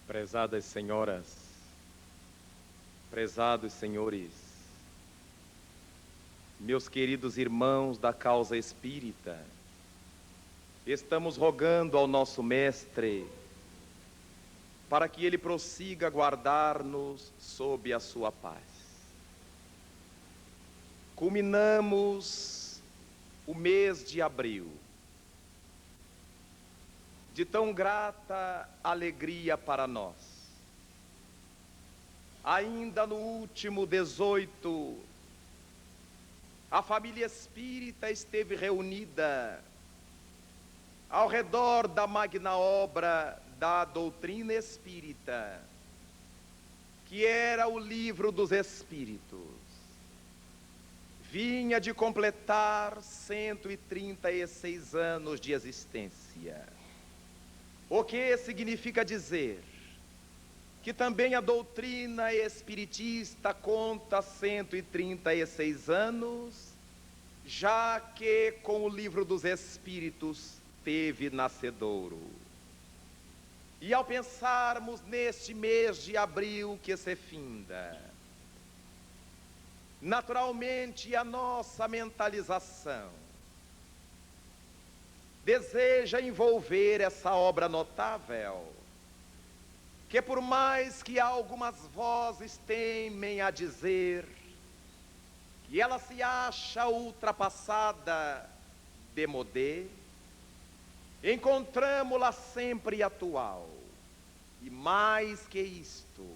Prezadas senhoras, prezados senhores, meus queridos irmãos da causa espírita, estamos rogando ao nosso Mestre para que ele prossiga guardar-nos sob a sua paz. Culminamos o mês de abril, de tão grata alegria para nós. Ainda no último 18, a família espírita esteve reunida ao redor da magna obra da doutrina espírita, que era o Livro dos Espíritos. Vinha de completar 136 anos de existência. O que significa dizer que também a doutrina espiritista conta 136 anos, já que com o Livro dos Espíritos teve nascedouro. E ao pensarmos neste mês de abril que se finda, naturalmente a nossa mentalização deseja envolver essa obra notável, que por mais que algumas vozes temem a dizer que ela se acha ultrapassada, démodé, encontramos-la sempre atual, e mais que isto,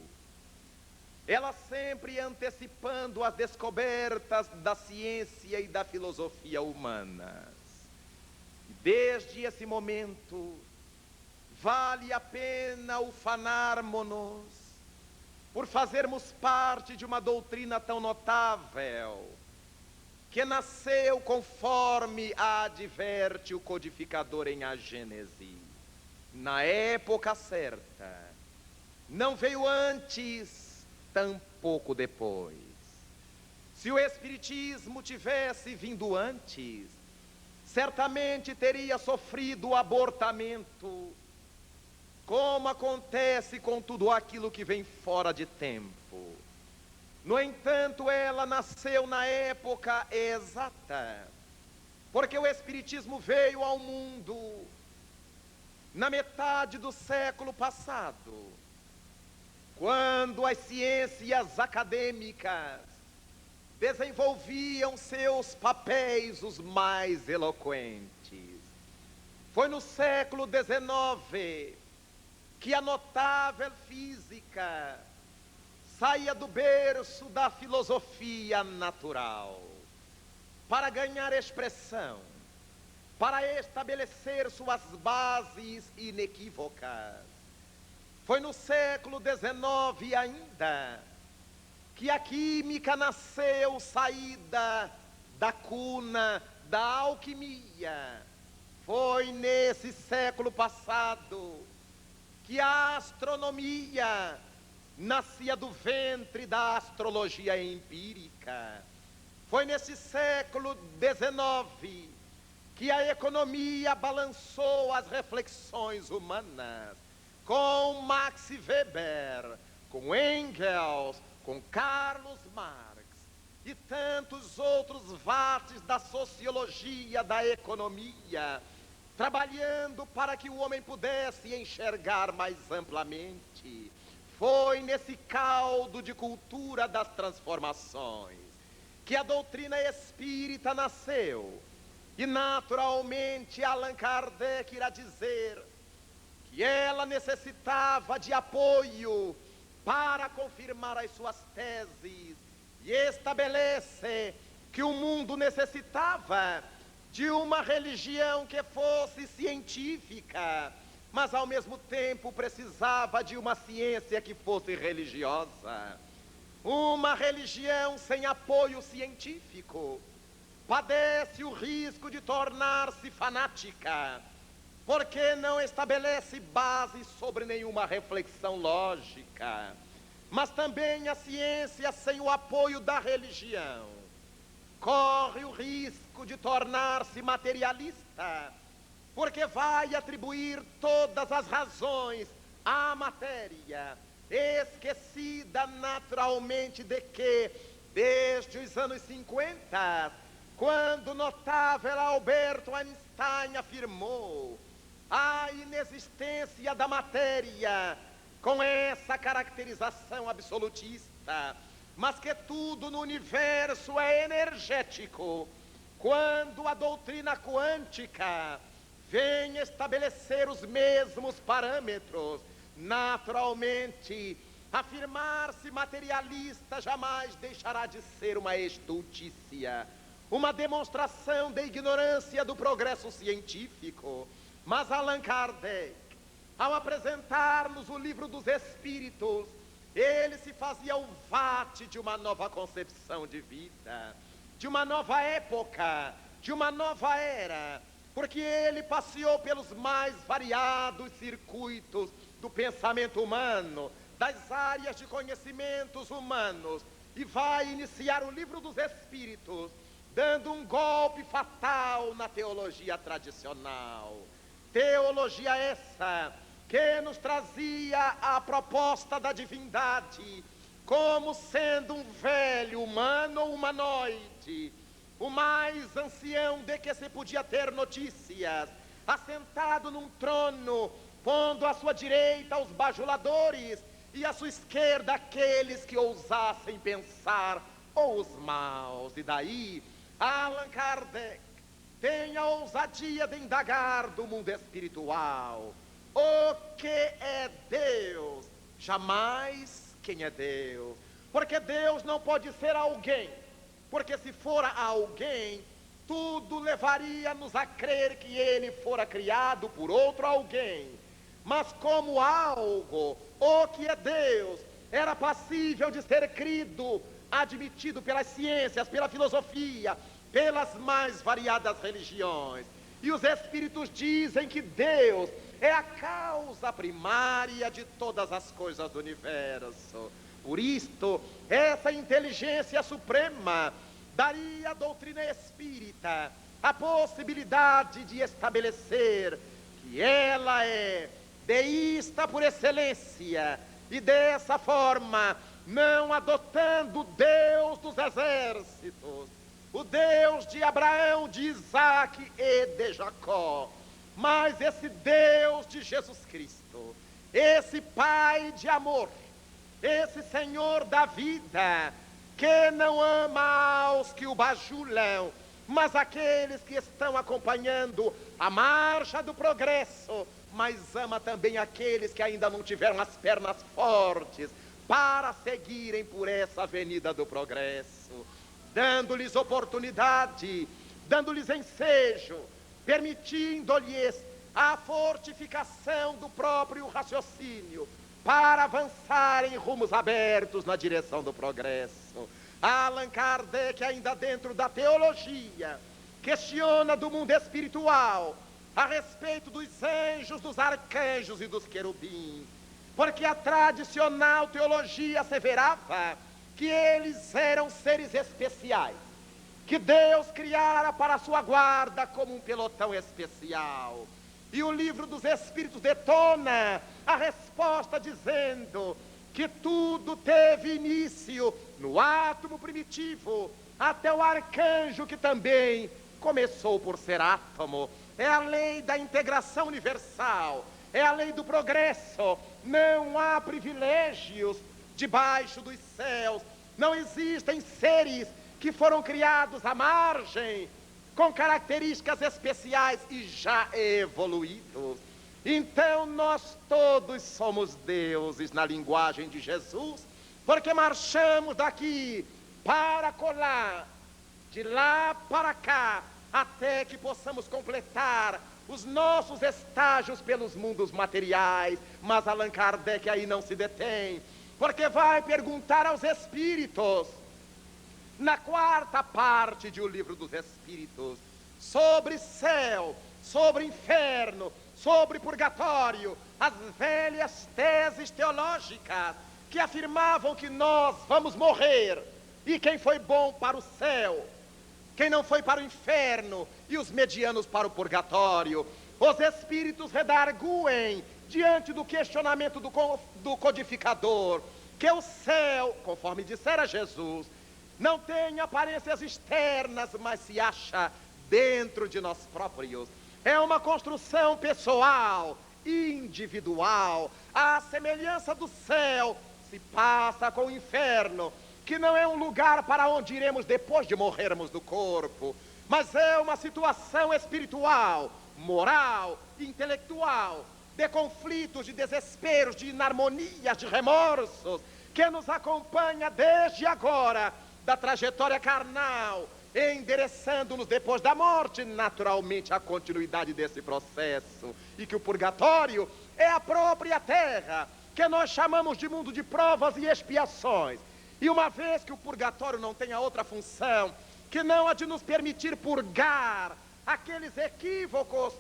ela sempre antecipando as descobertas da ciência e da filosofia humanas. Desde esse momento, vale a pena ufanarmos-nos por fazermos parte de uma doutrina tão notável, que nasceu conforme a adverte o codificador em A Gênese, na época certa, não veio antes, tampouco depois. Se o Espiritismo tivesse vindo antes, certamente teria sofrido o abortamento, como acontece com tudo aquilo que vem fora de tempo. No entanto, ela nasceu na época exata, porque o Espiritismo veio ao mundo na metade do século passado, quando as ciências acadêmicas desenvolviam seus papéis os mais eloquentes. Foi no século XIX que a notável física saía do berço da filosofia natural para ganhar expressão, para estabelecer suas bases inequívocas. Foi no século XIX ainda que a química nasceu saída da cuna da alquimia. Foi nesse século passado que a astronomia nascia do ventre da astrologia empírica. Foi nesse século XIX que a economia balançou as reflexões humanas, com Max Weber, com Engels, com Carlos Marx e tantos outros vates da sociologia, da economia, trabalhando para que o homem pudesse enxergar mais amplamente. Foi nesse caldo de cultura das transformações que a doutrina espírita nasceu. E naturalmente Allan Kardec irá dizer que ela necessitava de apoio para confirmar as suas teses, e estabelece que o mundo necessitava de uma religião que fosse científica, mas ao mesmo tempo precisava de uma ciência que fosse religiosa. Uma religião sem apoio científico padece o risco de tornar-se fanática, porque não estabelece base sobre nenhuma reflexão lógica. Mas também a ciência sem o apoio da religião corre o risco de tornar-se materialista, porque vai atribuir todas as razões a matéria, esquecida naturalmente de que, desde os anos 50, quando o notável Albert Einstein afirmou a inexistência da matéria, com essa caracterização absolutista, mas que tudo no universo é energético, quando a doutrina quântica vem estabelecer os mesmos parâmetros, naturalmente, afirmar-se materialista jamais deixará de ser uma estultícia, uma demonstração de ignorância do progresso científico. Mas Allan Kardec, ao apresentar-nos o Livro dos Espíritos, ele se fazia o vate de uma nova concepção de vida, de uma nova época, de uma nova era, porque ele passeou pelos mais variados circuitos do pensamento humano, das áreas de conhecimentos humanos, e vai iniciar o Livro dos Espíritos, dando um golpe fatal na teologia tradicional. Teologia essa que nos trazia a proposta da divindade como sendo um velho humano ou humanoide, o mais ancião de que se podia ter notícias, assentado num trono, pondo à sua direita os bajuladores e à sua esquerda aqueles que ousassem pensar ou os maus. E daí Allan Kardec tem a ousadia de indagar do mundo espiritual o que é Deus, jamais quem é Deus, porque Deus não pode ser alguém, porque se fora alguém, tudo levaria-nos a crer que ele fora criado por outro alguém, mas como algo, o que é Deus, era passível de ser crido, admitido pelas ciências, pela filosofia, pelas mais variadas religiões. E os Espíritos dizem que Deus é a causa primária de todas as coisas do universo. Por isto, essa inteligência suprema daria à doutrina espírita a possibilidade de estabelecer que ela é deísta por excelência, e dessa forma, não adotando o Deus dos exércitos, o Deus de Abraão, de Isaac e de Jacó, mas esse Deus de Jesus Cristo, esse Pai de amor, esse Senhor da vida, que não ama aos que o bajulam, mas aqueles que estão acompanhando a marcha do progresso, mas ama também aqueles que ainda não tiveram as pernas fortes para seguirem por essa avenida do progresso, dando-lhes oportunidade, dando-lhes ensejo, permitindo-lhes a fortificação do próprio raciocínio, para avançar em rumos abertos na direção do progresso. Allan Kardec, ainda dentro da teologia, questiona do mundo espiritual, a respeito dos anjos, dos arcanjos e dos querubins, porque a tradicional teologia asseverava que eles eram seres especiais, que Deus criara para a sua guarda como um pelotão especial. E o Livro dos Espíritos detona a resposta dizendo que tudo teve início no átomo primitivo, até o arcanjo, que também começou por ser átomo. É a lei da integração universal, é a lei do progresso. Não há privilégios debaixo dos céus, não existem seres que foram criados à margem, com características especiais e já evoluídos. Então nós todos somos deuses na linguagem de Jesus, porque marchamos daqui para colar, de lá para cá, até que possamos completar os nossos estágios pelos mundos materiais. Mas Allan Kardec aí não se detém, porque vai perguntar aos espíritos, na quarta parte de O Livro dos Espíritos, sobre céu, sobre inferno, sobre purgatório, as velhas teses teológicas que afirmavam que nós vamos morrer, e quem foi bom para o céu, quem não foi para o inferno, e os medianos para o purgatório. os espíritos redarguem diante do questionamento do codificador, que o céu, conforme dissera Jesus, não tem aparências externas, mas se acha dentro de nós próprios. É uma construção pessoal, individual. A semelhança do céu se passa com o inferno, que não é um lugar para onde iremos depois de morrermos do corpo, mas é uma situação espiritual, moral, intelectual, de conflitos, de desesperos, de inarmonias, de remorsos, que nos acompanha desde agora, da trajetória carnal, endereçando-nos depois da morte, naturalmente, a continuidade desse processo, e que o purgatório é a própria terra, que nós chamamos de mundo de provas e expiações. E uma vez que o purgatório não tem a outra função, que não a de nos permitir purgar aqueles equívocos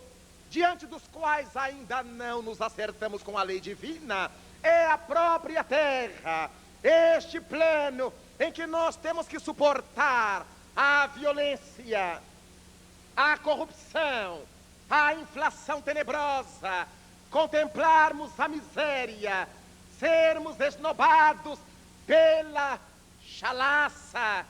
diante dos quais ainda não nos acertamos com a lei divina, é a própria terra, este plano em que nós temos que suportar a violência, a corrupção, a inflação tenebrosa, contemplarmos a miséria, sermos esnobados pela chalaça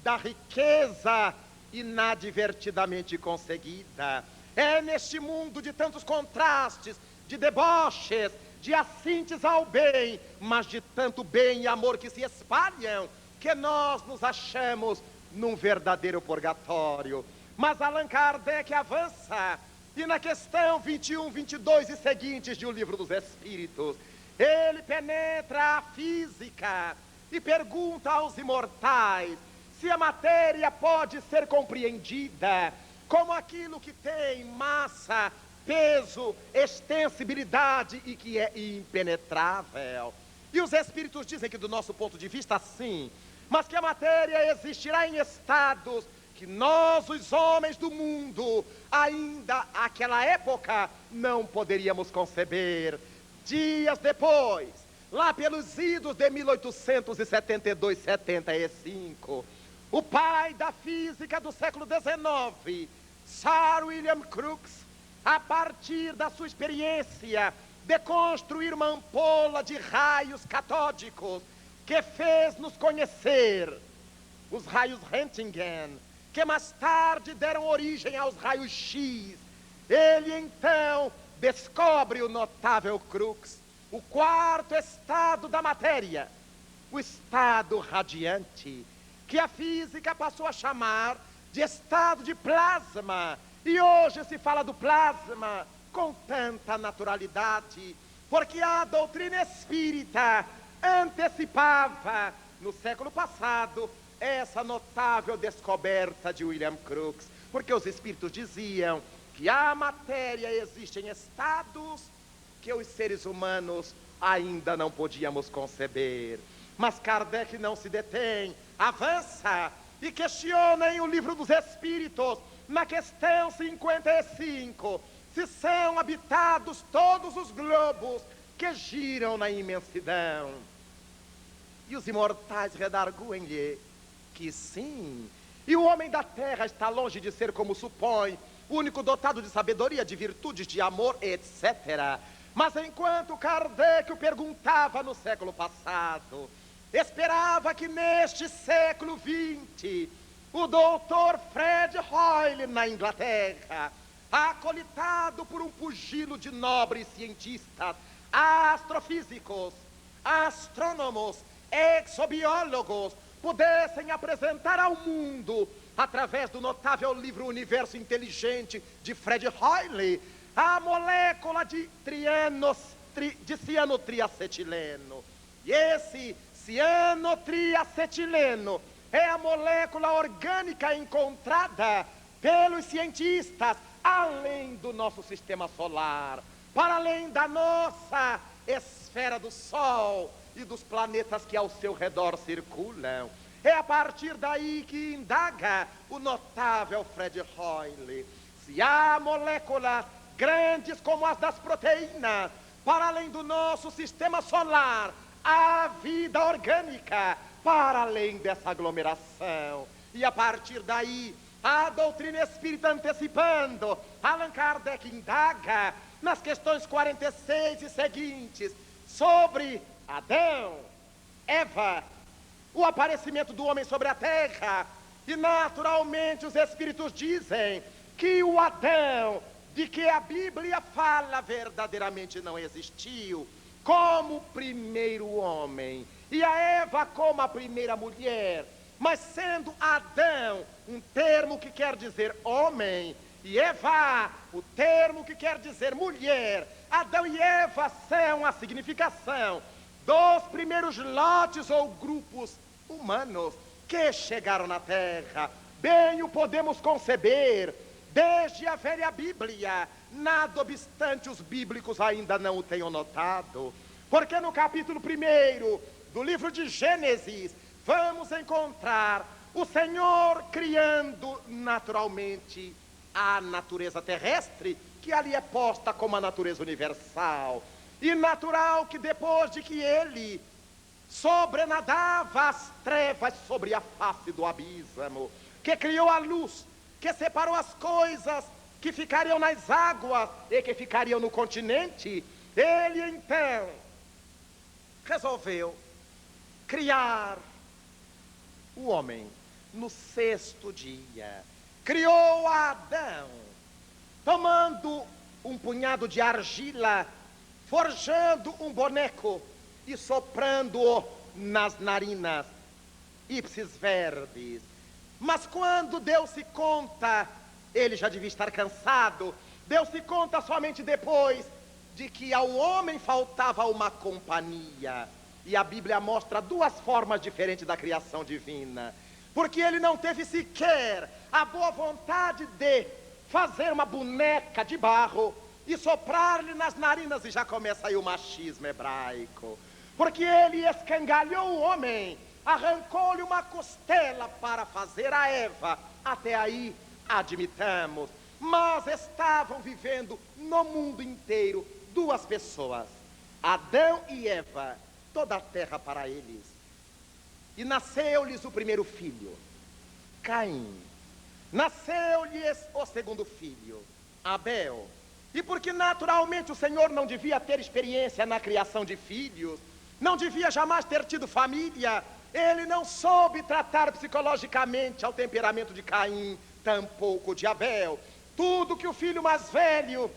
da riqueza inadvertidamente conseguida. É neste mundo de tantos contrastes, de deboches, de assintes ao bem, mas de tanto bem e amor que se espalham, que nós nos achamos num verdadeiro purgatório. Mas Allan Kardec avança, e na questão 21, 22 e seguintes de O Livro dos Espíritos, ele penetra a física e pergunta aos imortais se a matéria pode ser compreendida como aquilo que tem massa, peso, extensibilidade e que é impenetrável. E os espíritos dizem que, do nosso ponto de vista, sim, mas que a matéria existirá em estados que nós, os homens do mundo, ainda naquela época não poderíamos conceber. Dias depois, lá pelos idos de 1872, 75, o pai da física do século XIX, Sir William Crookes, a partir da sua experiência de construir uma ampola de raios catódicos, que fez-nos conhecer os raios Röntgen, que mais tarde deram origem aos raios X. Ele então descobre o notável Crookes, o quarto estado da matéria, o estado radiante, que a física passou a chamar de estado de plasma. E hoje se fala do plasma com tanta naturalidade, porque a doutrina espírita antecipava, no século passado, essa notável descoberta de William Crookes, porque os espíritos diziam que a matéria existe em estados que os seres humanos ainda não podíamos conceber. Mas Kardec não se detém, avança e questiona em O Livro dos Espíritos, na questão 55, se são habitados todos os globos que giram na imensidão. E os imortais redarguem-lhe que sim. E o homem da terra está longe de ser como supõe, único dotado de sabedoria, de virtudes, de amor, etc. Mas enquanto Kardec o perguntava no século passado, esperava que neste século XX, o doutor Fred Hoyle, na Inglaterra, acolitado por um pugilo de nobres cientistas, astrofísicos, astrônomos, exobiólogos, pudessem apresentar ao mundo, através do notável livro Universo Inteligente de Fred Hoyle, a molécula de cianotriacetileno. E esse cianotriacetileno é a molécula orgânica encontrada pelos cientistas além do nosso sistema solar, para além da nossa esfera do Sol e dos planetas que ao seu redor circulam. É a partir daí que indaga o notável Fred Hoyle se há moléculas grandes como as das proteínas, para além do nosso sistema solar, há vida orgânica para além dessa aglomeração. E a partir daí A doutrina espírita antecipando, Allan Kardec indaga nas questões 46 e seguintes sobre Adão, Eva, o aparecimento do homem sobre a terra. E naturalmente os espíritos dizem que o Adão, de que a Bíblia fala, verdadeiramente não existiu, como o primeiro homem, e a Eva como a primeira mulher. Mas sendo Adão um termo que quer dizer homem, e Eva o termo que quer dizer mulher, Adão e Eva são a significação dos primeiros lotes ou grupos humanos que chegaram na terra. Bem o podemos conceber desde a velha Bíblia, nada obstante os bíblicos ainda não o tenham notado, porque no capítulo 1 do livro de Gênesis vamos encontrar o Senhor criando naturalmente a natureza terrestre, que ali é posta como a natureza universal. E natural que depois de que ele sobrenadava as trevas sobre a face do abismo, que criou a luz, que separou as coisas que ficariam nas águas e que ficariam no continente, ele então resolveu criar o homem no sexto dia. Criou Adão, tomando um punhado de argila, forjando um boneco e soprando-o nas narinas, ipsis verbis. Mas quando deu-se conta, ele já devia estar cansado, deu-se conta somente depois de que ao homem faltava uma companhia. E a Bíblia mostra duas formas diferentes da criação divina, porque ele não teve sequer a boa vontade de fazer uma boneca de barro e soprar-lhe nas narinas, e já começa aí o machismo hebraico, porque ele escangalhou o homem, arrancou-lhe uma costela para fazer a Eva. Até aí admitamos, mas estavam vivendo no mundo inteiro duas pessoas, Adão e Eva, toda a terra para eles. E nasceu-lhes o primeiro filho, Caim. Nasceu-lhes o segundo filho, Abel. E porque naturalmente o Senhor não devia ter experiência na criação de filhos, não devia jamais ter tido família, ele não soube tratar psicologicamente ao temperamento de Caim, tampouco de Abel. Tudo que o filho mais velho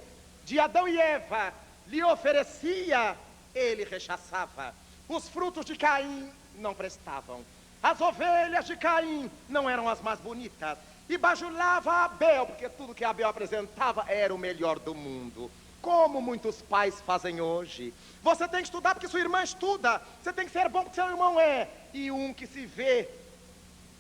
de Adão e Eva lhe oferecia, ele rechaçava. Os frutos de Caim não prestavam, as ovelhas de Caim não eram as mais bonitas, e bajulava Abel, porque tudo que Abel apresentava era o melhor do mundo, como muitos pais fazem hoje. Você tem que estudar porque sua irmã estuda, você tem que ser bom porque seu irmão é, e um que se vê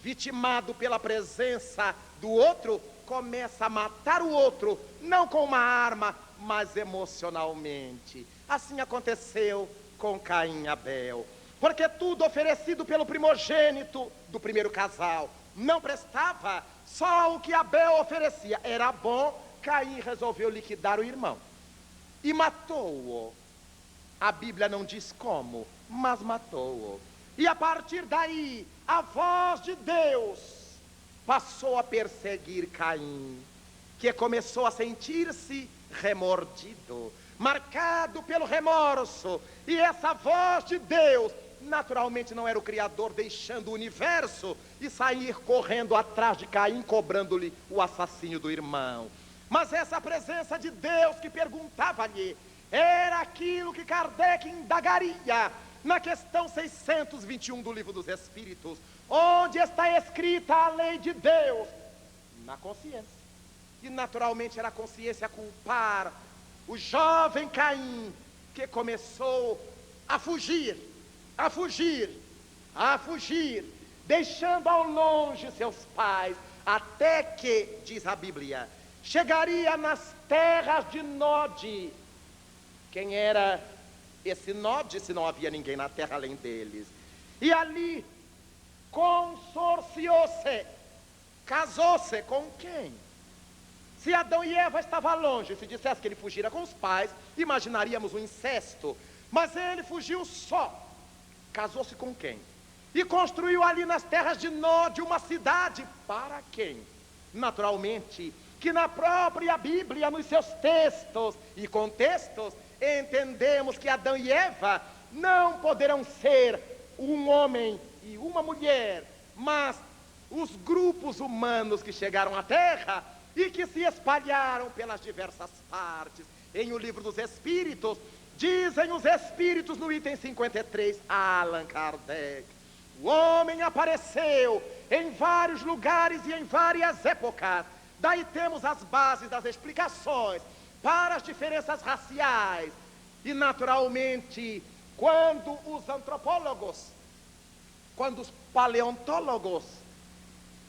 vitimado pela presença do outro, começa a matar o outro, não com uma arma, mas emocionalmente. Assim aconteceu com Caim e Abel, porque tudo oferecido pelo primogênito do primeiro casal não prestava, só o que Abel oferecia era bom. Caim resolveu liquidar o irmão e matou-o. A Bíblia não diz como, mas matou-o. E a partir daí, a voz de Deus passou a perseguir Caim, que começou a sentir-se remordido, marcado pelo remorso. E essa voz de Deus, naturalmente não era o Criador deixando o universo e sair correndo atrás de Caim, cobrando-lhe o assassínio do irmão. Mas essa presença de Deus que perguntava-lhe, era aquilo que Kardec indagaria na questão 621 do Livro dos Espíritos, onde está escrita a lei de Deus na consciência. E naturalmente era a consciência a culpar o jovem Caim, que começou a fugir, deixando ao longe seus pais, até que, diz a Bíblia, chegaria nas terras de Nod. Quem era esse Nod, se não havia ninguém na terra além deles? E ali consorciou-se, casou-se com quem? Se Adão e Eva estavam longe, se dissesse que ele fugira com os pais, imaginaríamos um incesto. Mas ele fugiu só. Casou-se com quem? E construiu ali nas terras de Nod uma cidade. Para quem? Naturalmente, que na própria Bíblia, nos seus textos e contextos, entendemos que Adão e Eva não poderão ser um homem e uma mulher, mas os grupos humanos que chegaram à Terra e que se espalharam pelas diversas partes. Em O Livro dos Espíritos, dizem os Espíritos no item 53, Allan Kardec: o homem apareceu em vários lugares e em várias épocas. Daí temos as bases das explicações para as diferenças raciais. E naturalmente, quando os antropólogos, quando os paleontólogos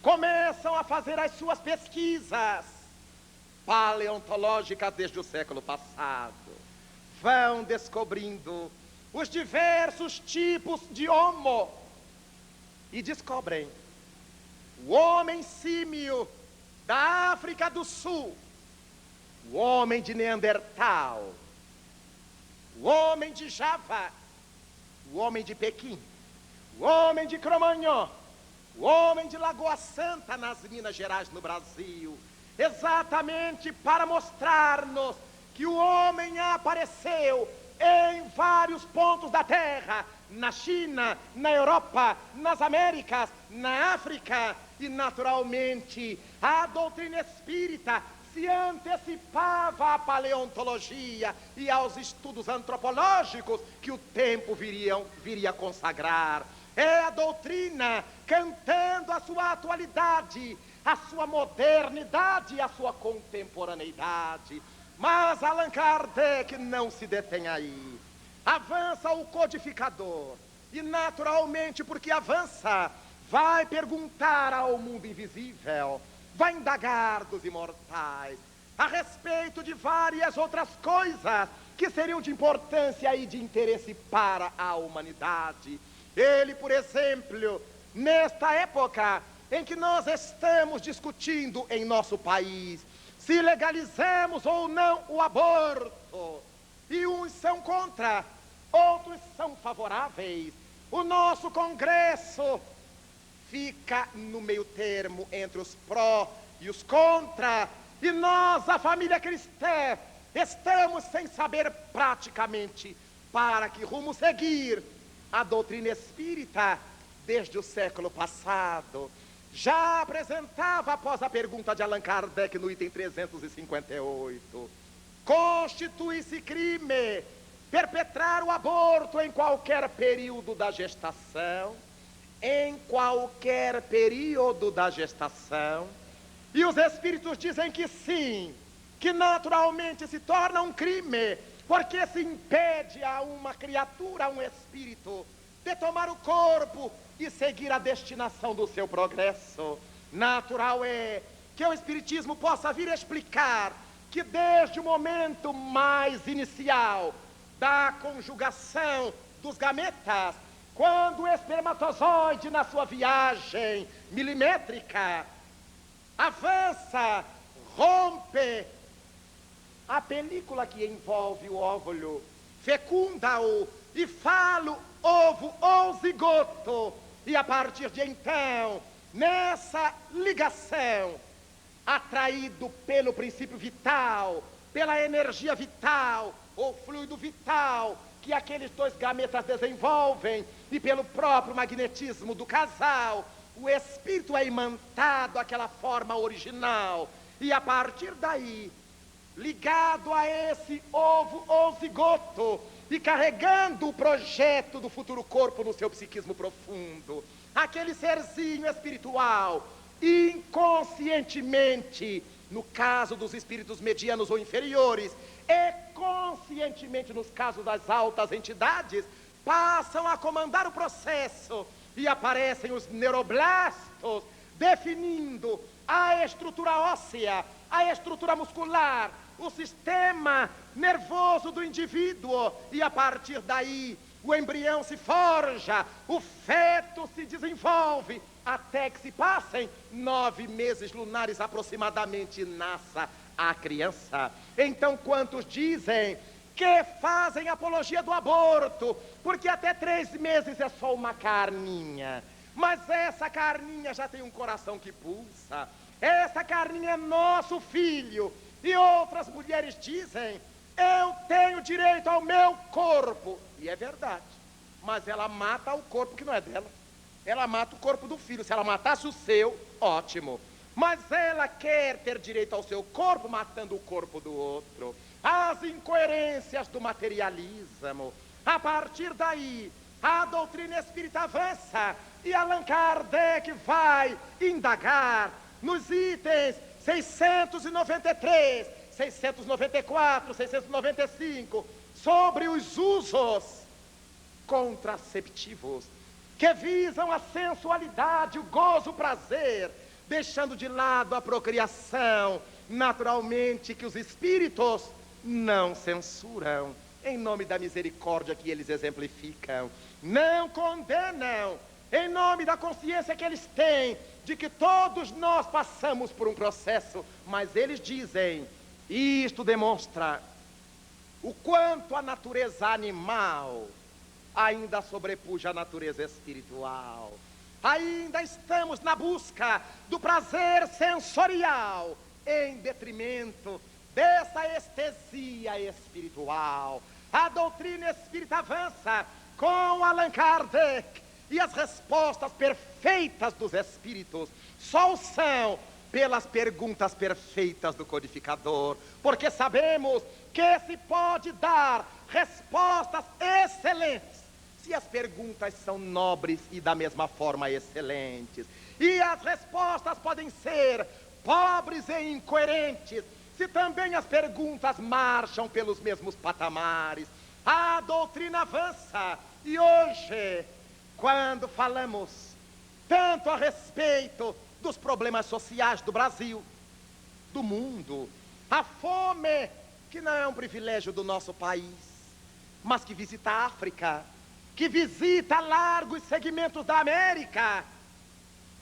começam a fazer as suas pesquisas paleontológicas desde o século passado, vão descobrindo os diversos tipos de homo e descobrem o homem símio da África do Sul, o homem de Neandertal, o homem de Java, o homem de Pequim, o homem de Cromagnon, o homem de Lagoa Santa, nas Minas Gerais, no Brasil, exatamente para mostrar-nos que o homem apareceu em vários pontos da Terra, na China, na Europa, nas Américas, na África, e naturalmente a doutrina espírita se antecipava à paleontologia e aos estudos antropológicos que o tempo viria consagrar. É a doutrina cantando a sua atualidade, a sua modernidade e a sua contemporaneidade. Mas Allan Kardec não se detém aí. Avança o codificador. E naturalmente, porque avança, vai perguntar ao mundo invisível, vai indagar dos imortais a respeito de várias outras coisas que seriam de importância e de interesse para a humanidade. Ele, por exemplo, nesta época em que nós estamos discutindo em nosso país se legalizamos ou não o aborto, e uns são contra, outros são favoráveis, o nosso Congresso fica no meio termo entre os pró e os contra, e nós, a família cristã, estamos sem saber praticamente para que rumo seguir. A doutrina espírita, desde o século passado, já apresentava, após a pergunta de Allan Kardec no item 358, constitui-se crime perpetrar o aborto em qualquer período da gestação, em qualquer período da gestação. E os espíritos dizem que sim, que naturalmente se torna um crime, porque se impede a uma criatura, a um espírito, de tomar o corpo e seguir a destinação do seu progresso. Natural é que o Espiritismo possa vir explicar que desde o momento mais inicial da conjugação dos gametas, quando o espermatozoide, na sua viagem milimétrica, avança, rompe a película que envolve o óvulo, fecunda-o e fala ovo ou zigoto, e a partir de então, nessa ligação, atraído pelo princípio vital, pela energia vital, ou fluido vital, que aqueles dois gametas desenvolvem, e pelo próprio magnetismo do casal, o espírito é imantado àquela forma original, e a partir daí, ligado a esse ovo ou zigoto, e carregando o projeto do futuro corpo no seu psiquismo profundo, aquele serzinho espiritual, inconscientemente, no caso dos espíritos medianos ou inferiores, e conscientemente nos casos das altas entidades, passam a comandar o processo, e aparecem os neuroblastos, definindo a estrutura óssea, a estrutura muscular, o sistema nervoso do indivíduo, e a partir daí o embrião se forja, o feto se desenvolve, até que se passem 9 meses lunares aproximadamente e nasça a criança. Então, quantos dizem que fazem apologia do aborto, porque até 3 meses é só uma carninha, Mas essa carninha já tem um coração que pulsa. Essa carninha é nosso filho. E outras mulheres dizem: eu tenho direito ao meu corpo. E é verdade. Mas ela mata o corpo que não é dela. Ela mata o corpo do filho. Se ela matasse o seu, ótimo. Mas ela quer ter direito ao seu corpo, matando o corpo do outro. As incoerências do materialismo. A partir daí, a doutrina espírita avança e Allan Kardec vai indagar nos itens 693, 694, 695 sobre os usos contraceptivos que visam a sensualidade, o gozo, o prazer, deixando de lado a procriação, naturalmente que os espíritos não censuram, em nome da misericórdia que eles exemplificam, não condenam, em nome da consciência que eles têm, de que todos nós passamos por um processo, mas eles dizem, isto demonstra o quanto a natureza animal ainda sobrepuja a natureza espiritual. Ainda estamos na busca do prazer sensorial, em detrimento dessa estesia espiritual. A doutrina espírita avança com Allan Kardec, e as respostas perfeitas dos espíritos só são pelas perguntas perfeitas do codificador, porque sabemos que se pode dar respostas excelentes se as perguntas são nobres e da mesma forma excelentes. E as respostas podem ser pobres e incoerentes se também as perguntas marcham pelos mesmos patamares. A doutrina avança e hoje, quando falamos tanto a respeito dos problemas sociais do Brasil, do mundo, a fome, que não é um privilégio do nosso país, mas que visita a África, que visita largos segmentos da América,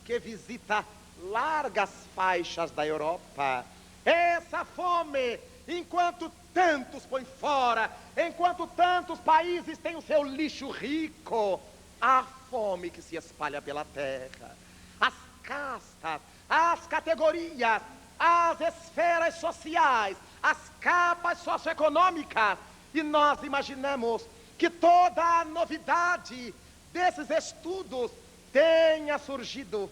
que visita largas faixas da Europa. Essa fome, enquanto tantos põem fora, enquanto tantos países têm o seu lixo rico, a fome que se espalha pela terra, as castas, as categorias, as esferas sociais, as capas socioeconômicas, e nós imaginamos que toda a novidade desses estudos tenha surgido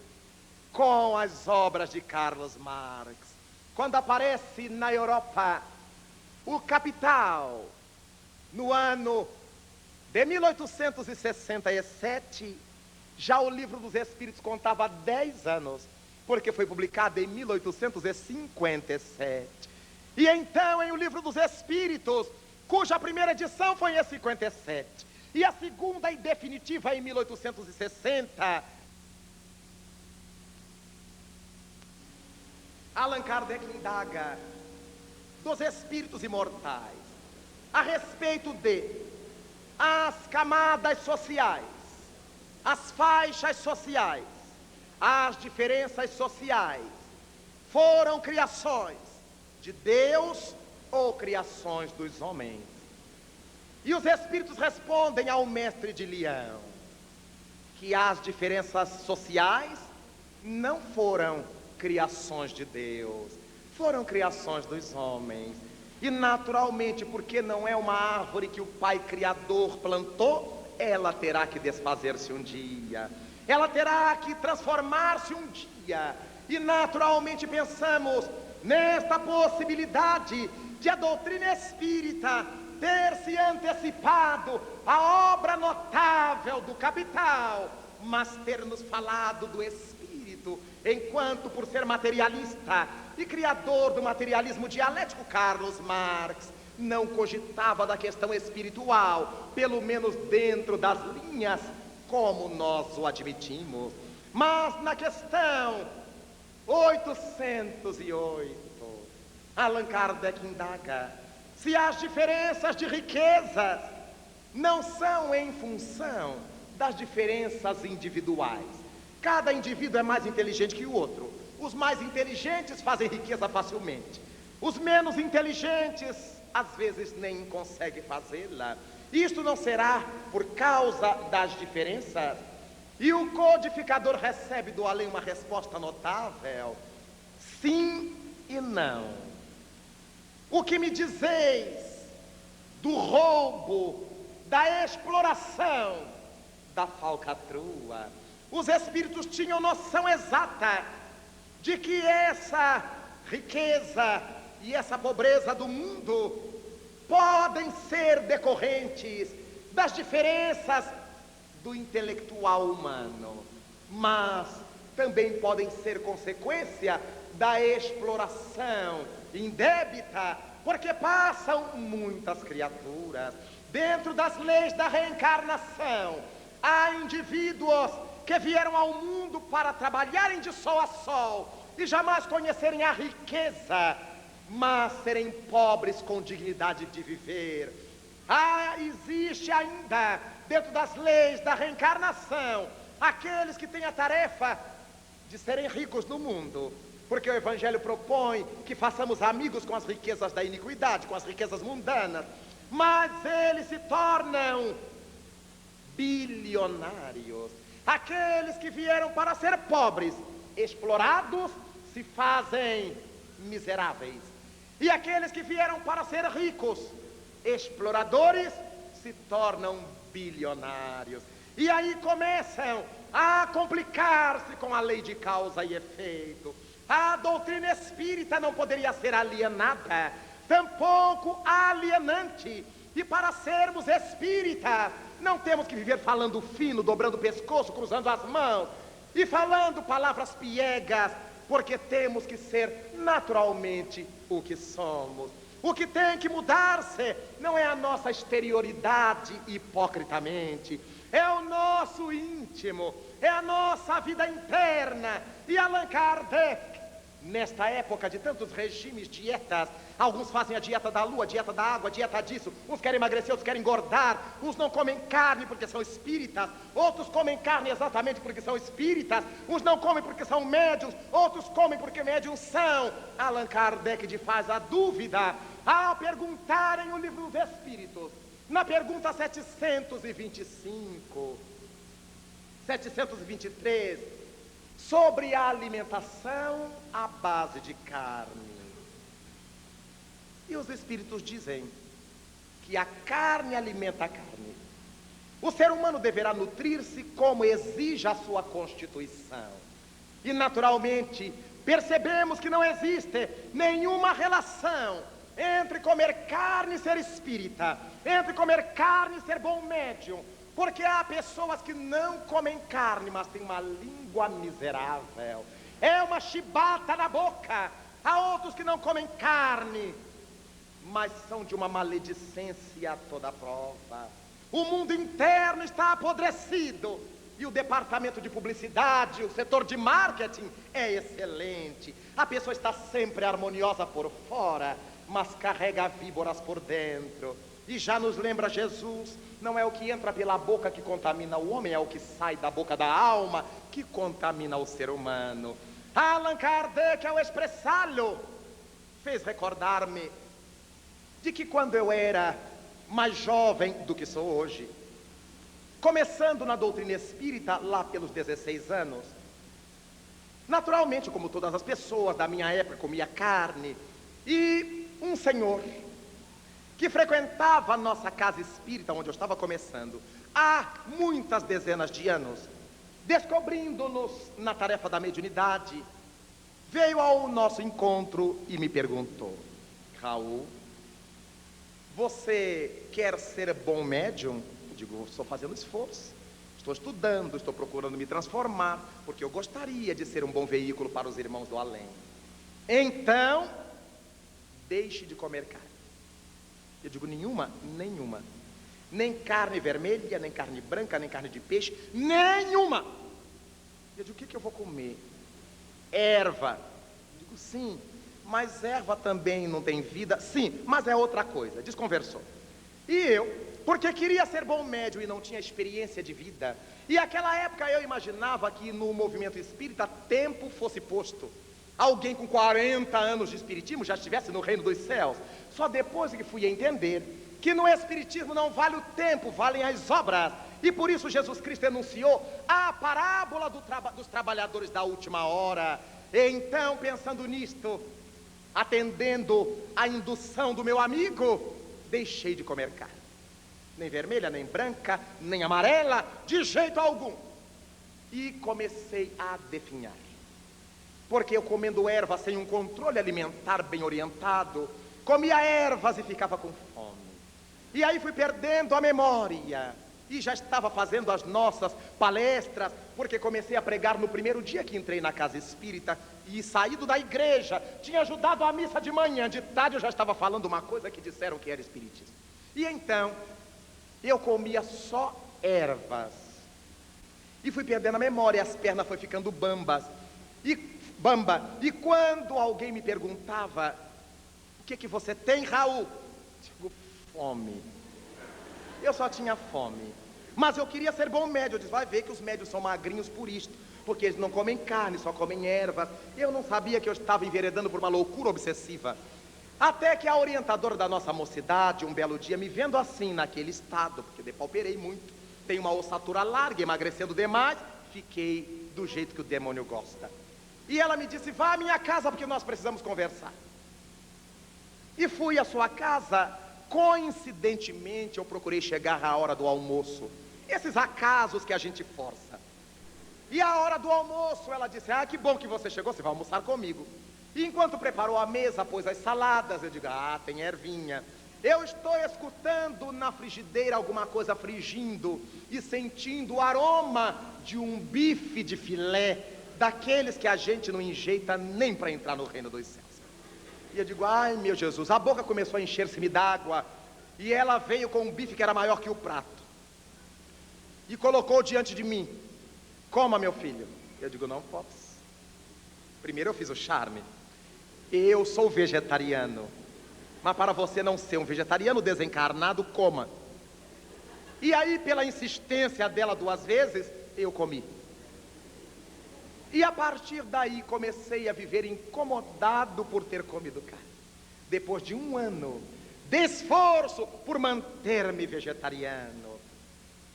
com as obras de Carlos Marx. Quando aparece na Europa o Capital, no ano de 1867, já o Livro dos Espíritos contava 10 anos, porque foi publicado em 1857. E então, em O Livro dos Espíritos, cuja primeira edição foi em 57, e a segunda e definitiva em 1860, Allan Kardec indaga dos espíritos imortais a respeito de as camadas sociais, as faixas sociais, as diferenças sociais, foram criações de Deus ou criações dos homens? E os espíritos respondem ao mestre de Leão que as diferenças sociais não foram criações de Deus, foram criações dos homens. E naturalmente, porque não é uma árvore que o Pai Criador plantou, ela terá que desfazer-se um dia, ela terá que transformar-se um dia. E naturalmente pensamos nesta possibilidade de a doutrina espírita ter se antecipado à obra notável do Capital, mas ter nos falado do Espírito, enquanto, por ser materialista e criador do materialismo dialético, Carlos Marx não cogitava da questão espiritual, pelo menos dentro das linhas como nós o admitimos. Mas na questão 808, Allan Kardec indaga se as diferenças de riquezas não são em função das diferenças individuais. Cada indivíduo é mais inteligente que o outro. Os mais inteligentes fazem riqueza facilmente. Os menos inteligentes, às vezes, nem conseguem fazê-la. Isto não será por causa das diferenças? E o codificador recebe do além uma resposta notável: sim e não. O que me dizeis do roubo, da exploração, da falcatrua? Os espíritos tinham noção exata de que essa riqueza e essa pobreza do mundo podem ser decorrentes das diferenças do intelectual humano, mas também podem ser consequência da exploração indébita, porque passam muitas criaturas. Dentro das leis da reencarnação, há indivíduos que vieram ao mundo para trabalharem de sol a sol e jamais conhecerem a riqueza, mas serem pobres com dignidade de viver. Existe ainda, dentro das leis da reencarnação, aqueles que têm a tarefa de serem ricos no mundo, porque o Evangelho propõe que façamos amigos com as riquezas da iniquidade, com as riquezas mundanas, mas eles se tornam bilionários. Aqueles que vieram para ser pobres, explorados, se fazem miseráveis. E aqueles que vieram para ser ricos, exploradores, se tornam bilionários. E aí começam a complicar-se com a lei de causa e efeito. A doutrina espírita não poderia ser alienada, tampouco alienante. E para sermos espíritas, não temos que viver falando fino, dobrando o pescoço, cruzando as mãos e falando palavras piegas, porque temos que ser naturalmente o que somos. O que tem que mudar-se não é a nossa exterioridade hipocritamente, é o nosso íntimo, é a nossa vida interna. E Allan Kardec, nesta época de tantos regimes, dietas, alguns fazem a dieta da lua, a dieta da água, a dieta disso, uns querem emagrecer, outros querem engordar, uns não comem carne porque são espíritas, outros comem carne exatamente porque são espíritas, uns não comem porque são médiuns, outros comem porque médiuns são. Allan Kardec faz a dúvida ao perguntarem o Livro dos Espíritos, na pergunta 725, 723, sobre a alimentação à base de carne. E os espíritos dizem que a carne alimenta a carne. O ser humano deverá nutrir-se como exige a sua constituição. E naturalmente percebemos que não existe nenhuma relação entre comer carne e ser espírita, entre comer carne e ser bom médium, porque há pessoas que não comem carne, mas têm uma língua miserável, é uma chibata na boca. Há outros que não comem carne, mas são de uma maledicência a toda prova. O mundo interno está apodrecido, e o departamento de publicidade, o setor de marketing é excelente. A pessoa está sempre harmoniosa por fora, mas carrega víboras por dentro. E já nos lembra Jesus: não é o que entra pela boca que contamina o homem, é o que sai da boca da alma que contamina o ser humano. Allan Kardec, ao expressá-lo, fez recordar-me de que quando eu era mais jovem do que sou hoje, começando na doutrina espírita lá pelos 16 anos, naturalmente, como todas as pessoas da minha época, comia carne, e um senhor que frequentava a nossa casa espírita, onde eu estava começando, há muitas dezenas de anos, descobrindo-nos na tarefa da mediunidade, veio ao nosso encontro e me perguntou: Raul, você quer ser bom médium? Eu digo: estou fazendo esforço, estou estudando, estou procurando me transformar, porque eu gostaria de ser um bom veículo para os irmãos do além. Então, deixe de comer carne. Eu digo: nenhuma? Nenhuma. Nem carne vermelha, nem carne branca, nem carne de peixe, nenhuma. Eu digo: o que eu vou comer? Erva. Eu digo: sim, mas erva também não tem vida? Sim, mas é outra coisa. Desconversou. E eu, porque queria ser bom médium e não tinha experiência de vida, e naquela época eu imaginava que no movimento espírita tempo fosse posto. Alguém com 40 anos de espiritismo já estivesse no reino dos céus. Só depois que fui entender que no espiritismo não vale o tempo, valem as obras. E por isso Jesus Cristo enunciou a parábola dos trabalhadores da última hora. E então, pensando nisto, atendendo à indução do meu amigo, deixei de comer carne. Nem vermelha, nem branca, nem amarela, de jeito algum. E comecei a definhar. Porque eu, comendo ervas sem um controle alimentar bem orientado, comia ervas e ficava com fome. E aí fui perdendo a memória. E já estava fazendo as nossas palestras, porque comecei a pregar no primeiro dia que entrei na casa espírita e saído da igreja. Tinha ajudado a missa de manhã, de tarde eu já estava falando uma coisa que disseram que era espiritismo. E então, eu comia só ervas. E fui perdendo a memória, as pernas foram ficando bamba. E quando alguém me perguntava: o que você tem, Raul? Digo: fome. Eu só tinha fome. Mas eu queria ser bom médio. Eu disse: vai ver que os médios são magrinhos por isto, porque eles não comem carne, só comem ervas. Eu não sabia que eu estava enveredando por uma loucura obsessiva. Até que a orientadora da nossa mocidade, um belo dia, me vendo assim, naquele estado, porque depauperei muito, tenho uma ossatura larga, emagrecendo demais, fiquei do jeito que o demônio gosta. E ela me disse: vá à minha casa, porque nós precisamos conversar. E fui à sua casa. Coincidentemente, eu procurei chegar à hora do almoço. Esses acasos que a gente força. E à hora do almoço, ela disse: ah, que bom que você chegou, você vai almoçar comigo. E enquanto preparou a mesa, pôs as saladas, eu digo: ah, tem ervinha. Eu estou escutando na frigideira alguma coisa frigindo e sentindo o aroma de um bife de filé, daqueles que a gente não enjeita nem para entrar no reino dos céus. E eu digo: ai meu Jesus, a boca começou a encher-se-me d'água. E ela veio com um bife que era maior que o prato e colocou diante de mim: coma, meu filho. Eu digo: não posso. Primeiro eu fiz o charme: eu sou vegetariano. Mas para você não ser um vegetariano desencarnado, coma. E aí, pela insistência dela 2 vezes, eu comi. E a partir daí comecei a viver incomodado por ter comido carne. Depois de 1 ano de esforço por manter-me vegetariano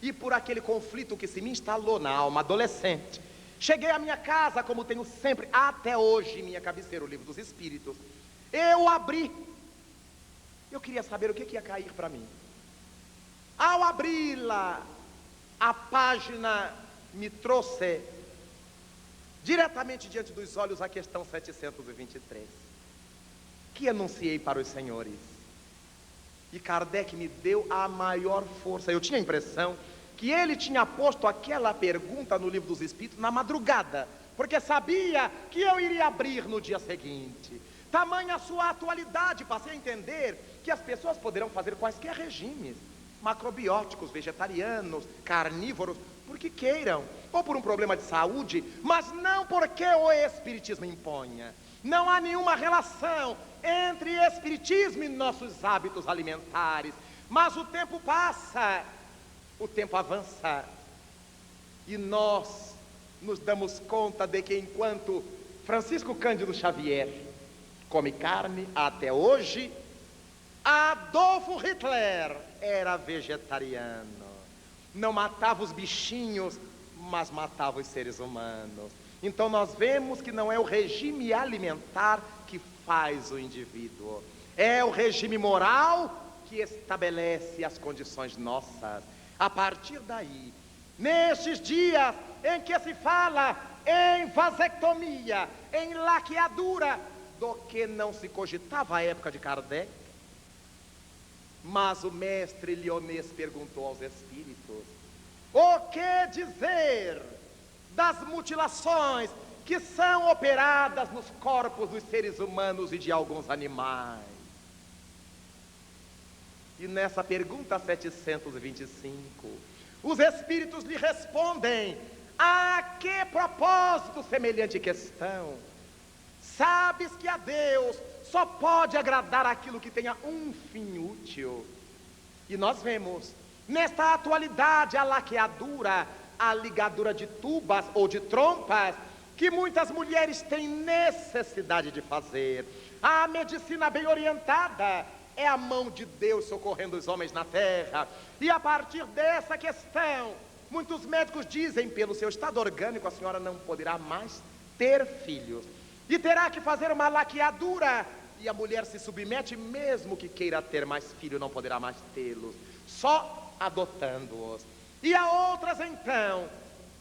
e por aquele conflito que se me instalou na alma adolescente, cheguei à minha casa, como tenho sempre, até hoje, minha cabeceira, o Livro dos Espíritos. Eu abri. Eu queria saber o que ia cair para mim. Ao abri-la, a página me trouxe diretamente diante dos olhos a questão 723, que enunciei para os senhores. E Kardec me deu a maior força. Eu tinha a impressão que ele tinha posto aquela pergunta no Livro dos Espíritos na madrugada, porque sabia que eu iria abrir no dia seguinte. Tamanha a sua atualidade, passei a entender que as pessoas poderão fazer quaisquer regimes, macrobióticos, vegetarianos, carnívoros, porque queiram, ou por um problema de saúde, mas não porque o espiritismo imponha. Não há nenhuma relação entre espiritismo e nossos hábitos alimentares. Mas o tempo passa, o tempo avança, e nós nos damos conta de que enquanto Francisco Cândido Xavier come carne até hoje, Adolfo Hitler era vegetariano. Não matava os bichinhos, mas matava os seres humanos. Então nós vemos que não é o regime alimentar que faz o indivíduo, é o regime moral que estabelece as condições nossas. A partir daí, nestes dias em que se fala em vasectomia, em laqueadura, do que não se cogitava à época de Kardec, mas o mestre Lyonês perguntou aos espíritos: o que dizer das mutilações que são operadas nos corpos dos seres humanos e de alguns animais? E nessa pergunta 725, os espíritos lhe respondem: a que propósito semelhante questão? Sabes que a Deus só pode agradar aquilo que tenha um fim útil. E nós vemos, nesta atualidade, a laqueadura, a ligadura de tubas ou de trompas, que muitas mulheres têm necessidade de fazer. A medicina bem orientada é a mão de Deus socorrendo os homens na terra. E a partir dessa questão, muitos médicos dizem, pelo seu estado orgânico, a senhora não poderá mais ter filhos. E terá que fazer uma laqueadura. E a mulher se submete, mesmo que queira ter mais filhos, não poderá mais tê-los, só adotando-os. E há outras então,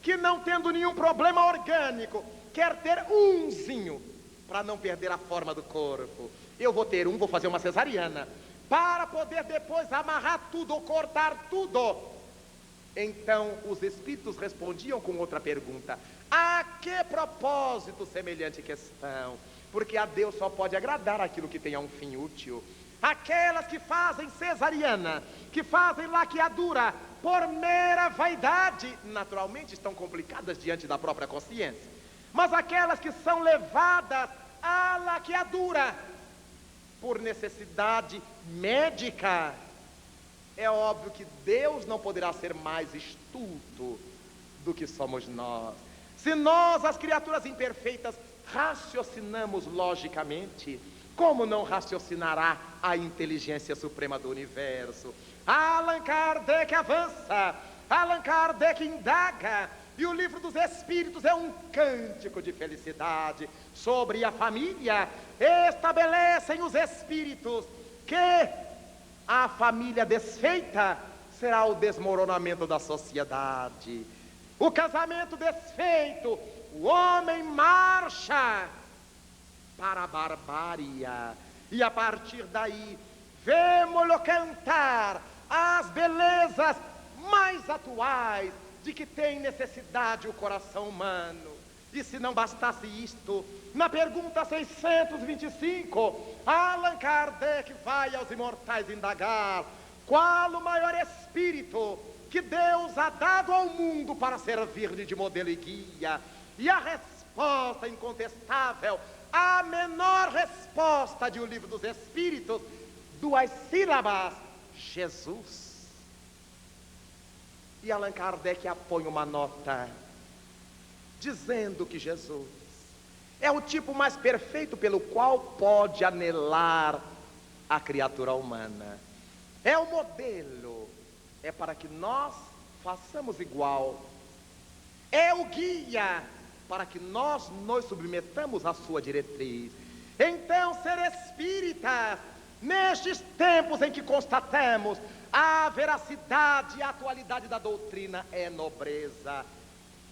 que não tendo nenhum problema orgânico, quer ter umzinho, para não perder a forma do corpo. Eu vou ter vou fazer uma cesariana, para poder depois amarrar tudo ou cortar tudo. Então os espíritos respondiam com outra pergunta: a que propósito semelhante questão? Porque a Deus só pode agradar aquilo que tenha um fim útil. Aquelas que fazem cesariana, que fazem laqueadura por mera vaidade, naturalmente estão complicadas diante da própria consciência. Mas aquelas que são levadas à laqueadura por necessidade médica, é óbvio que Deus não poderá ser mais astuto do que somos nós. Se nós, as criaturas imperfeitas, raciocinamos logicamente, como não raciocinará a inteligência suprema do universo? Allan Kardec avança, Allan Kardec indaga, e o livro dos Espíritos é um cântico de felicidade sobre a família. Estabelecem os Espíritos que a família desfeita será o desmoronamento da sociedade. O casamento desfeito, o homem marcha para a barbárie. E a partir daí, vemo-lo cantar as belezas mais atuais de que tem necessidade o coração humano. E se não bastasse isto, na pergunta 625, Allan Kardec vai aos imortais indagar: qual o maior espírito que Deus ha dado ao mundo para servir-lhe de modelo e guia? E a resposta incontestável, a menor resposta de O Livro dos Espíritos, 2 sílabas: Jesus. E Allan Kardec apõe uma nota, dizendo que Jesus é o tipo mais perfeito pelo qual pode anelar a criatura humana. É o modelo, é para que nós façamos igual. É o guia, para que nós nos submetamos à sua diretriz. Então, ser espírita, nestes tempos em que constatamos a veracidade e a atualidade da doutrina, é nobreza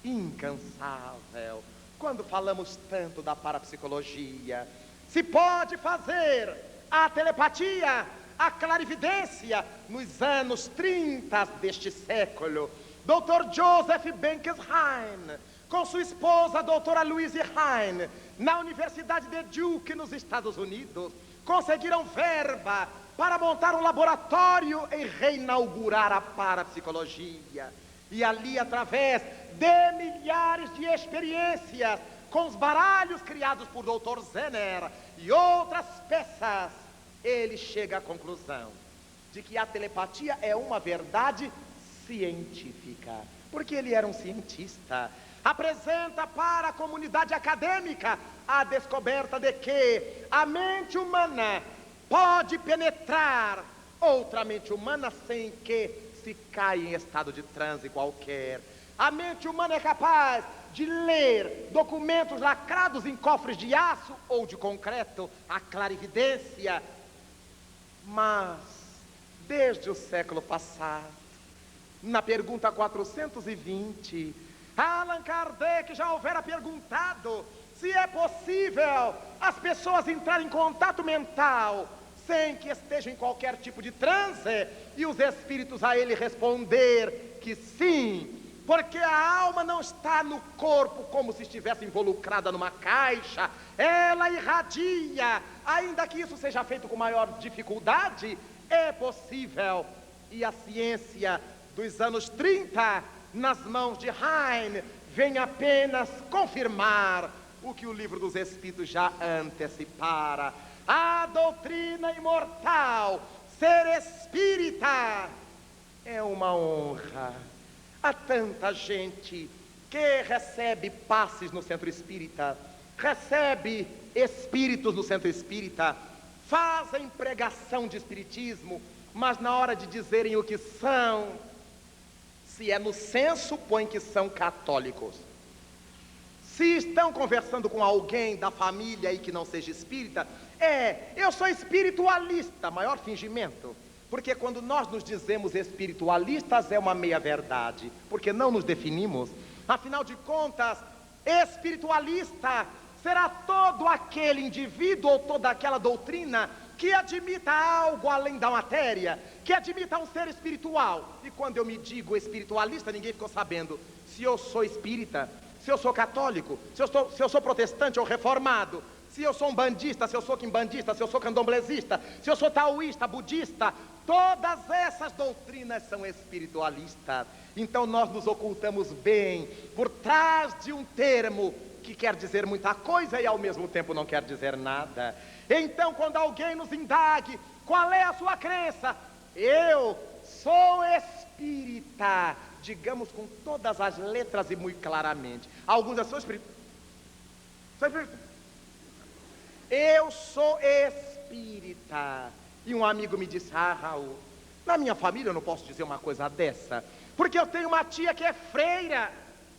incansável. Quando falamos tanto da parapsicologia, se pode fazer a telepatia, a clarividência. Nos anos 30 deste século, Dr. Joseph Benkesheim, com sua esposa, a doutora Louise Hine, na Universidade de Duke, nos Estados Unidos, conseguiram verba para montar um laboratório e reinaugurar a parapsicologia. E ali, através de milhares de experiências, com os baralhos criados por Dr. Zener e outras peças, ele chega à conclusão de que a telepatia é uma verdade científica, porque ele era um cientista. Apresenta para a comunidade acadêmica a descoberta de que a mente humana pode penetrar outra mente humana sem que se caia em estado de transe qualquer. A mente humana é capaz de ler documentos lacrados em cofres de aço ou de concreto, a clarividência. Mas, desde o século passado, na pergunta 420, Allan Kardec já houvera perguntado se é possível as pessoas entrarem em contato mental sem que estejam em qualquer tipo de transe, e os espíritos a ele responder que sim, porque a alma não está no corpo como se estivesse involucrada numa caixa, ela irradia, ainda que isso seja feito com maior dificuldade, é possível. E a ciência dos anos 30, nas mãos de Hine, vem apenas confirmar o que o Livro dos Espíritos já antecipara. A doutrina imortal, ser espírita, é uma honra. Há tanta gente que recebe passes no centro espírita, recebe espíritos no centro espírita, fazem pregação de espiritismo, mas na hora de dizerem o que são, se é no senso, põe que são católicos. Se estão conversando com alguém da família aí que não seja espírita, eu sou espiritualista, maior fingimento. Porque quando nós nos dizemos espiritualistas é uma meia-verdade, porque não nos definimos. Afinal de contas, espiritualista será todo aquele indivíduo ou toda aquela doutrina que admita algo além da matéria, que admita um ser espiritual. E quando eu me digo espiritualista, ninguém ficou sabendo se eu sou espírita, se eu sou católico, se eu sou protestante ou reformado, se eu sou um bandista, se eu sou quimbandista, se eu sou candomblesista, se eu sou taoísta, budista. Todas essas doutrinas são espiritualistas. Então nós nos ocultamos bem por trás de um termo que quer dizer muita coisa e ao mesmo tempo não quer dizer nada. Então quando alguém nos indague qual é a sua crença, eu sou espírita, digamos com todas as letras e muito claramente. Alguns eu sou espírita. Eu sou espírita. E um amigo me disse: ah, Raul, na minha família eu não posso dizer uma coisa dessa, porque eu tenho uma tia que é freira.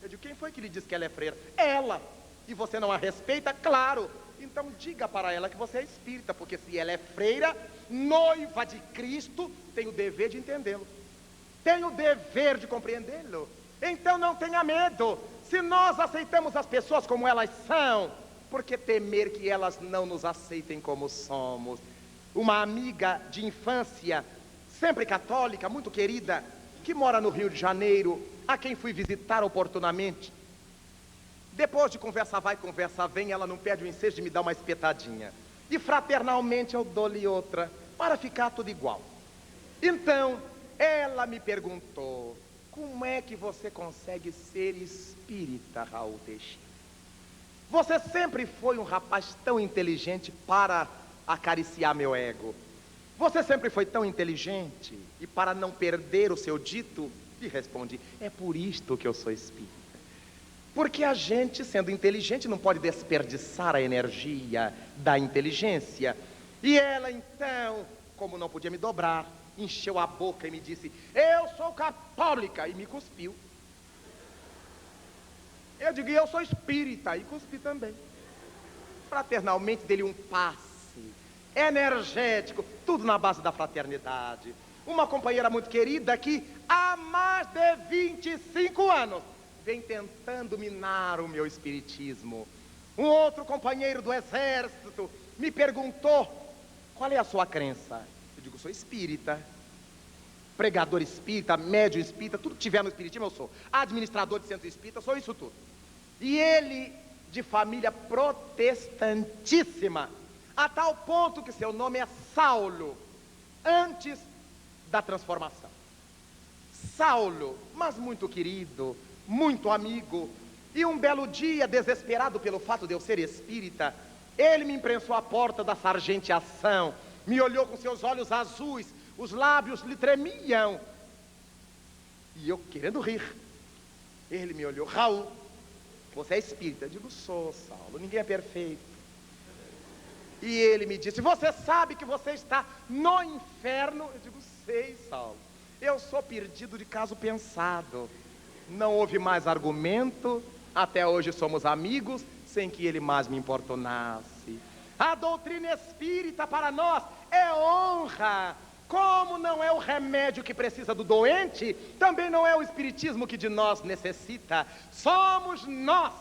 Eu digo: quem foi que lhe disse que ela é freira? Ela. E você não a respeita? Claro. Então diga para ela que você é espírita, porque se ela é freira, noiva de Cristo, tem o dever de entendê-lo, tem o dever de compreendê-lo. Então não tenha medo. Se nós aceitamos as pessoas como elas são, por que temer que elas não nos aceitem como somos? Uma amiga de infância, sempre católica, muito querida, que mora no Rio de Janeiro, a quem fui visitar oportunamente. Depois de conversa vai, conversa vem, ela não perde o ensejo de me dar uma espetadinha. E fraternalmente eu dou-lhe outra, para ficar tudo igual. Então, ela me perguntou: como é que você consegue ser espírita, Raul Teixeira? Você sempre foi um rapaz tão inteligente para acariciar meu ego. Você sempre foi tão inteligente, e para não perder o seu dito, lhe respondi: é por isto que eu sou espírita. Porque a gente, sendo inteligente, não pode desperdiçar a energia da inteligência. E ela então, como não podia me dobrar, encheu a boca e me disse: eu sou católica, e me cuspiu. Eu digo: eu sou espírita, e cuspi também. Fraternalmente dei-lhe um passe energético, tudo na base da fraternidade. Uma companheira muito querida que há mais de 25 anos vem tentando minar o meu espiritismo. Um outro companheiro do exército me perguntou: qual é a sua crença? Eu digo: sou espírita. Pregador espírita, médium espírita, tudo que tiver no espiritismo eu sou. Administrador de centro espírita, sou isso tudo. E ele, de família protestantíssima, a tal ponto que seu nome é Saulo, antes da transformação. Saulo, mas muito querido, muito amigo. E um belo dia, desesperado pelo fato de eu ser espírita, ele me imprensou à porta da sargenteação, me olhou com seus olhos azuis, os lábios lhe tremiam, e eu querendo rir. Ele me olhou: Raul, você é espírita? Eu digo: sou, Saulo, ninguém é perfeito. E ele me disse: você sabe que você está no inferno? Eu digo: sei, Saulo, eu sou perdido de caso pensado. Não houve mais argumento, até hoje somos amigos, sem que ele mais me importunasse. A doutrina espírita para nós é honra. Como não é o remédio que precisa do doente, também não é o espiritismo que de nós necessita. Somos nós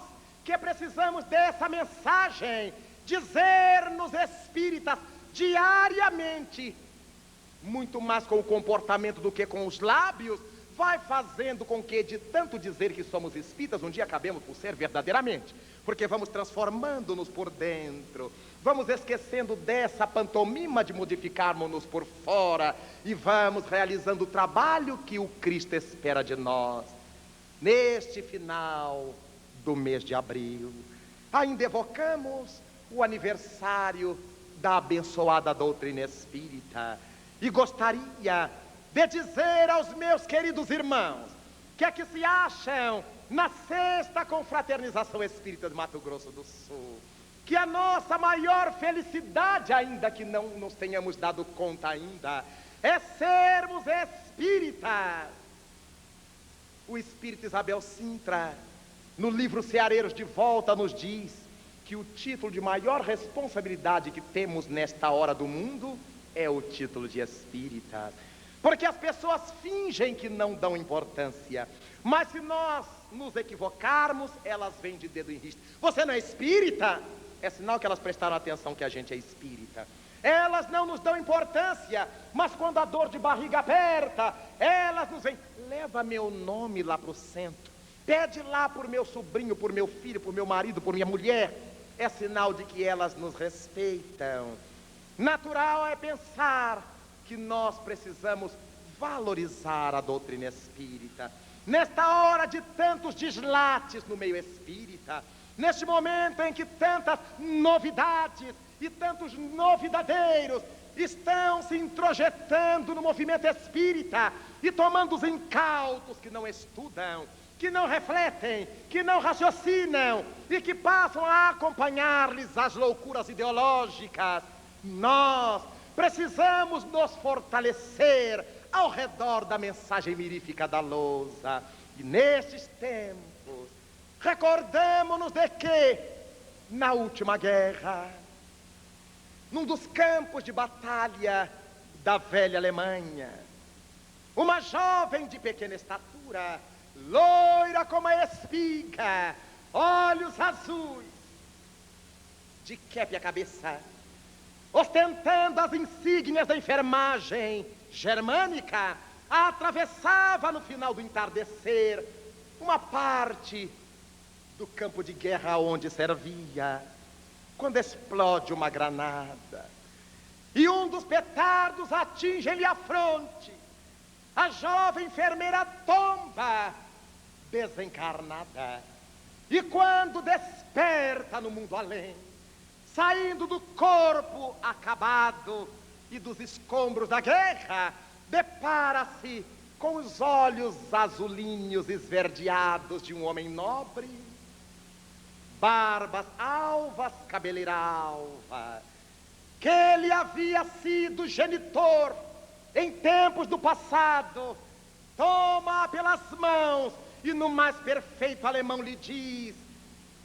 que precisamos dessa mensagem, dizer-nos espíritas diariamente, muito mais com o comportamento do que com os lábios, vai fazendo com que, de tanto dizer que somos espíritas, um dia acabemos por ser verdadeiramente, porque vamos transformando-nos por dentro, vamos esquecendo dessa pantomima de modificarmos-nos por fora, e vamos realizando o trabalho que o Cristo espera de nós. Neste final do mês de abril, ainda evocamos o aniversário da abençoada doutrina espírita, e gostaria de dizer aos meus queridos irmãos que aqui se acham na 6ª Confraternização Espírita de Mato Grosso do Sul, que a nossa maior felicidade, ainda que não nos tenhamos dado conta ainda, é sermos espíritas. O espírito Isabel Sintra, no livro Ceareiros de Volta, nos diz que o título de maior responsabilidade que temos nesta hora do mundo é o título de espírita. Porque as pessoas fingem que não dão importância, mas se nós nos equivocarmos, elas vêm de dedo em riste. Você não é espírita? É sinal que elas prestaram atenção que a gente é espírita. Elas não nos dão importância, mas quando a dor de barriga aperta, elas nos vêm, leva meu nome lá para o centro, pede lá por meu sobrinho, por meu filho, por meu marido, por minha mulher. É sinal de que elas nos respeitam. Natural é pensar que nós precisamos valorizar a doutrina espírita. Nesta hora de tantos dislates no meio espírita, neste momento em que tantas novidades e tantos novidadeiros estão se introjetando no movimento espírita e tomando os incautos que não estudam, que não refletem, que não raciocinam e que passam a acompanhar-lhes as loucuras ideológicas, nós precisamos nos fortalecer ao redor da mensagem mirífica da lousa. E nestes tempos, recordamo-nos de que, na última guerra, num dos campos de batalha da velha Alemanha, uma jovem de pequena estatura, loira como a espiga, olhos azuis, de quepe a cabeça, ostentando as insígnias da enfermagem germânica, atravessava no final do entardecer uma parte do campo de guerra onde servia, quando explode uma granada e um dos petardos atinge-lhe a fronte. A jovem enfermeira tomba desencarnada, e quando desperta no mundo além, saindo do corpo acabado e dos escombros da guerra, depara-se com os olhos azulinhos esverdeados de um homem nobre, barbas alvas, cabeleira alva, que ele havia sido genitor em tempos do passado. Toma pelas mãos e no mais perfeito alemão lhe diz: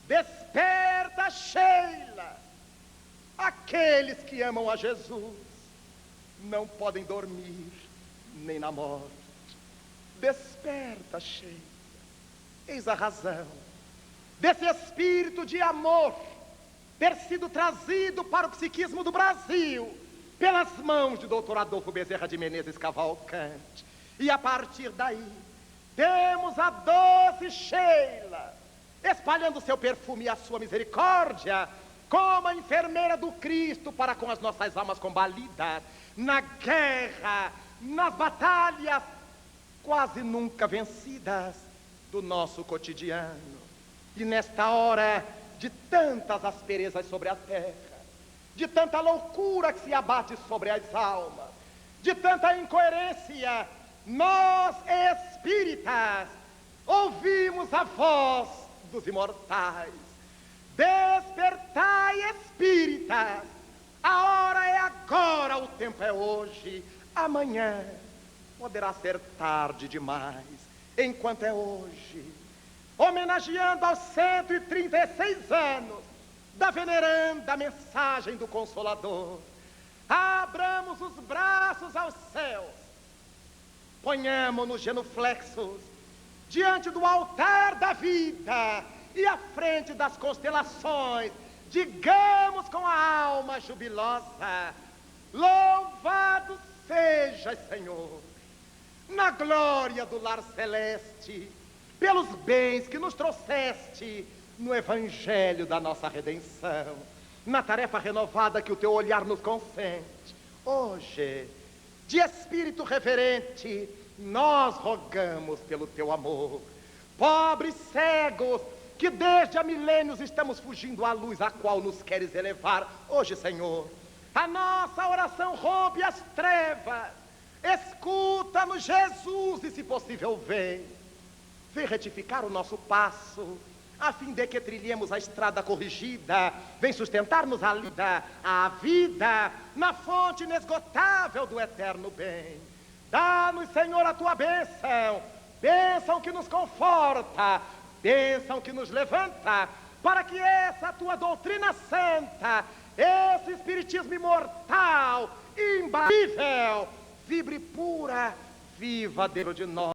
desperta, Sheila. Aqueles que amam a Jesus não podem dormir nem na morte. Desperta, Sheila. Eis a razão desse espírito de amor ter sido trazido para o psiquismo do Brasil pelas mãos de Dr. Adolfo Bezerra de Menezes Cavalcante. E a partir daí temos a doce Sheila espalhando seu perfume e a sua misericórdia como a enfermeira do Cristo para com as nossas almas combalidas na guerra, nas batalhas quase nunca vencidas do nosso cotidiano. E nesta hora de tantas asperezas sobre a terra, de tanta loucura que se abate sobre as almas, de tanta incoerência, nós espíritas ouvimos a voz dos imortais: despertai, espíritas, a hora é agora, o tempo é hoje, amanhã poderá ser tarde demais, enquanto é hoje. Homenageando aos 136 anos da veneranda mensagem do Consolador, abramos os braços aos céus, ponhamo-nos genuflexos diante do altar da vida e à frente das constelações, digamos com a alma jubilosa: louvado sejas, Senhor, na glória do lar celeste, pelos bens que nos trouxeste no evangelho da nossa redenção, na tarefa renovada que o teu olhar nos consente. Hoje, de espírito reverente, nós rogamos pelo teu amor. Pobres cegos, que desde há milênios estamos fugindo à luz a qual nos queres elevar, hoje, Senhor, a nossa oração rompe as trevas. Escuta-nos, Jesus, e se possível vem retificar o nosso passo, a fim de que trilhemos a estrada corrigida, vem sustentar-nos a vida, na fonte inesgotável do eterno bem. Dá-nos, Senhor, a tua bênção, bênção que nos conforta, bênção que nos levanta, para que essa tua doutrina santa, esse espiritismo imortal, imbatível, vibre pura, viva dentro de nós.